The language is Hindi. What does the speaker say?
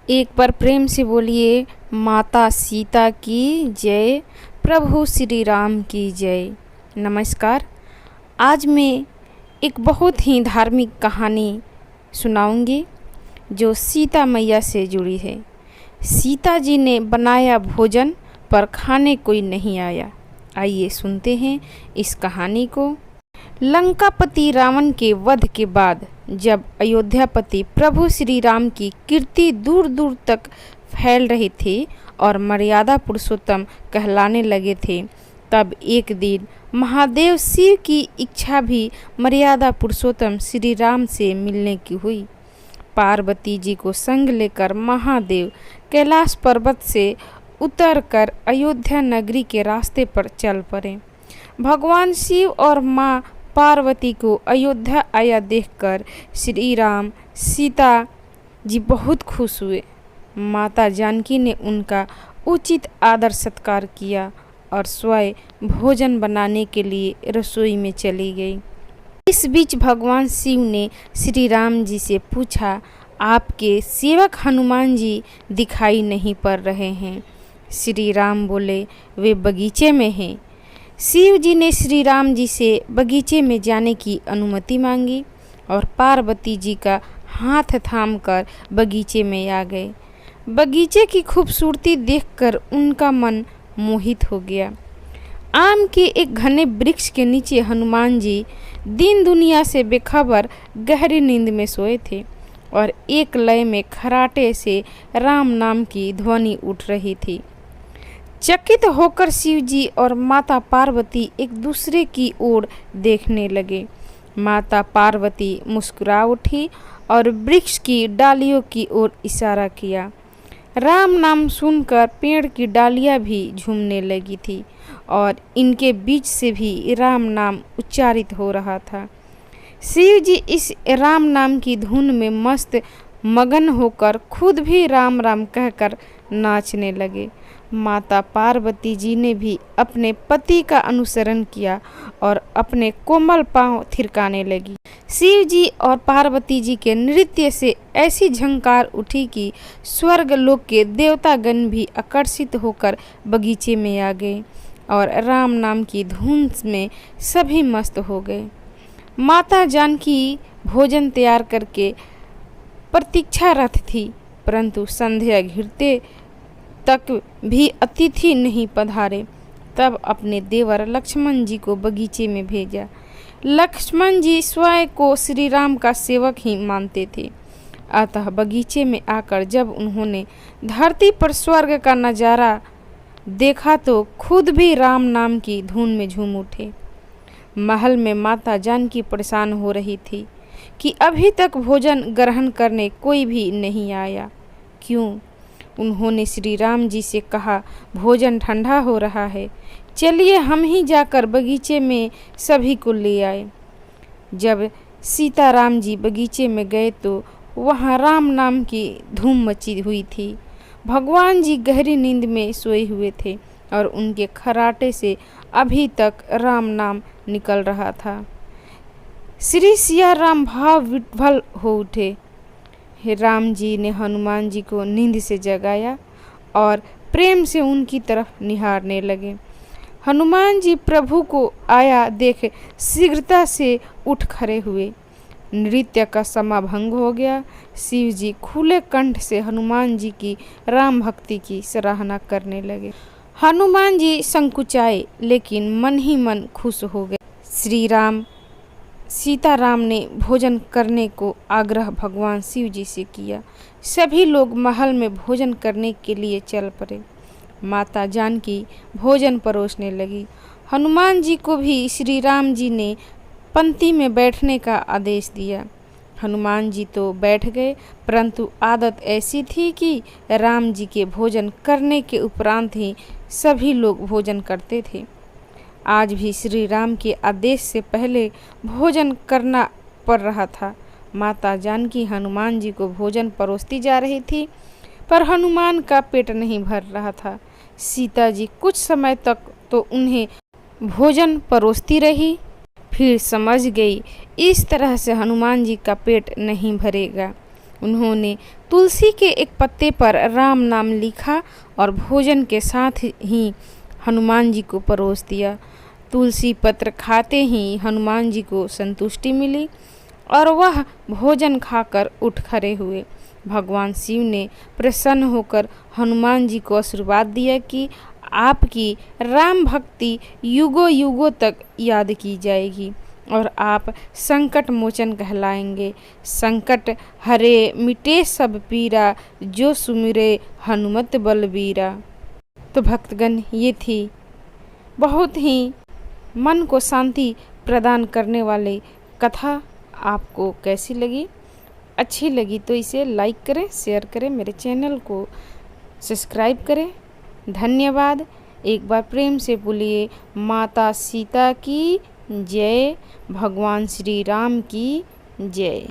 एक बार प्रेम से बोलिए माता सीता की जय, प्रभु श्री राम की जय। नमस्कार। आज मैं एक बहुत ही धार्मिक कहानी सुनाऊंगी जो सीता मैया से जुड़ी है। सीता जी ने बनाया भोजन पर खाने कोई नहीं आया। आइए सुनते हैं इस कहानी को। लंकापति रावण के वध के बाद जब अयोध्यापति प्रभु श्री राम की कीर्ति दूर दूर तक फैल रही थी और मर्यादा पुरुषोत्तम कहलाने लगे थे, तब एक दिन महादेव शिव की इच्छा भी मर्यादा पुरुषोत्तम श्री राम से मिलने की हुई। पार्वती जी को संग लेकर महादेव कैलाश पर्वत से उतरकर अयोध्या नगरी के रास्ते पर चल पड़े। भगवान शिव और माँ पार्वती को अयोध्या आया देखकर श्री राम सीता जी बहुत खुश हुए। माता जानकी ने उनका उचित आदर सत्कार किया और स्वयं भोजन बनाने के लिए रसोई में चली गई। इस बीच भगवान शिव ने श्री राम जी से पूछा, आपके सेवक हनुमान जी दिखाई नहीं पड़ रहे हैं। श्री राम बोले, वे बगीचे में हैं। शिव जी ने श्री राम जी से बगीचे में जाने की अनुमति मांगी और पार्वती जी का हाथ थामकर बगीचे में आ गए। बगीचे की खूबसूरती देखकर उनका मन मोहित हो गया। आम के एक घने वृक्ष के नीचे हनुमान जी दिन दुनिया से बेखबर गहरी नींद में सोए थे और एक लय में खराटे से राम नाम की ध्वनि उठ रही थी। चकित होकर शिव जी और माता पार्वती एक दूसरे की ओर देखने लगे। माता पार्वती मुस्कुरा उठी और वृक्ष की डालियों की ओर इशारा किया। राम नाम सुनकर पेड़ की डालियां भी झूमने लगी थी और इनके बीच से भी राम नाम उच्चारित हो रहा था। शिव जी इस राम नाम की धुन में मस्त मगन होकर खुद भी राम राम कहकर नाचने लगे। माता पार्वती जी ने भी अपने पति का अनुसरण किया और अपने कोमल पांव थिरकाने लगी। शिव जी और पार्वती जी के नृत्य से ऐसी झंकार उठी कि स्वर्ग लोक के देवतागण भी आकर्षित होकर बगीचे में आ गए और राम नाम की धुन में सभी मस्त हो गए। माता जानकी भोजन तैयार करके प्रतीक्षारत थी, परंतु संध्या घिरते तक भी अतिथि नहीं पधारे। तब अपने देवर लक्ष्मण जी को बगीचे में भेजा। लक्ष्मण जी स्वयं को श्री राम का सेवक ही मानते थे, अतः बगीचे में आकर जब उन्होंने धरती पर स्वर्ग का नज़ारा देखा तो खुद भी राम नाम की धुन में झूम उठे। महल में माता जानकी परेशान हो रही थी कि अभी तक भोजन ग्रहण करने कोई भी नहीं आया। क्यों? उन्होंने श्री राम जी से कहा, भोजन ठंडा हो रहा है, चलिए हम ही जाकर बगीचे में सभी को ले आए। जब सीताराम जी बगीचे में गए तो वहाँ राम नाम की धूम मची हुई थी। भगवान जी गहरी नींद में सोए हुए थे और उनके खराटे से अभी तक राम नाम निकल रहा था। श्री सिया राम भाव विह्वल हो उठे। राम जी ने हनुमान जी को नींद से जगाया और प्रेम से उनकी तरफ निहारने लगे। हनुमान जी प्रभु को आया देख शीघ्रता से उठ खड़े हुए। नृत्य का समाभंग हो गया। शिव जी खुले कंठ से हनुमान जी की राम भक्ति की सराहना करने लगे। हनुमान जी संकुचाए लेकिन मन ही मन खुश हो गए। श्री राम सीताराम ने भोजन करने को आग्रह भगवान शिव जी से किया। सभी लोग महल में भोजन करने के लिए चल पड़े। माता जानकी भोजन परोसने लगी। हनुमान जी को भी श्री राम जी ने पंक्ति में बैठने का आदेश दिया। हनुमान जी तो बैठ गए, परंतु आदत ऐसी थी कि राम जी के भोजन करने के उपरांत ही सभी लोग भोजन करते थे। आज भी श्री राम के आदेश से पहले भोजन करना पड़ रहा था। माता जानकी हनुमान जी को भोजन परोसती जा रही थी, पर हनुमान का पेट नहीं भर रहा था। सीता जी कुछ समय तक तो उन्हें भोजन परोसती रही, फिर समझ गई इस तरह से हनुमान जी का पेट नहीं भरेगा। उन्होंने तुलसी के एक पत्ते पर राम नाम लिखा और भोजन के साथ ही हनुमान जी को परोस दिया। तुलसी पत्र खाते ही हनुमान जी को संतुष्टि मिली और वह भोजन खाकर उठ खड़े हुए। भगवान शिव ने प्रसन्न होकर हनुमान जी को आशीर्वाद दिया कि आपकी राम भक्ति युगों युगों तक याद की जाएगी और आप संकट मोचन कहलाएंगे। संकट हरे मिटे सब पीरा, जो सुमिरे हनुमत बलबीरा। तो भक्तगण, ये थी बहुत ही मन को शांति प्रदान करने वाली कथा। आपको कैसी लगी? अच्छी लगी तो इसे लाइक करें, शेयर करें, मेरे चैनल को सब्सक्राइब करें। धन्यवाद। एक बार प्रेम से बोलिए माता सीता की जय, भगवान श्री राम की जय।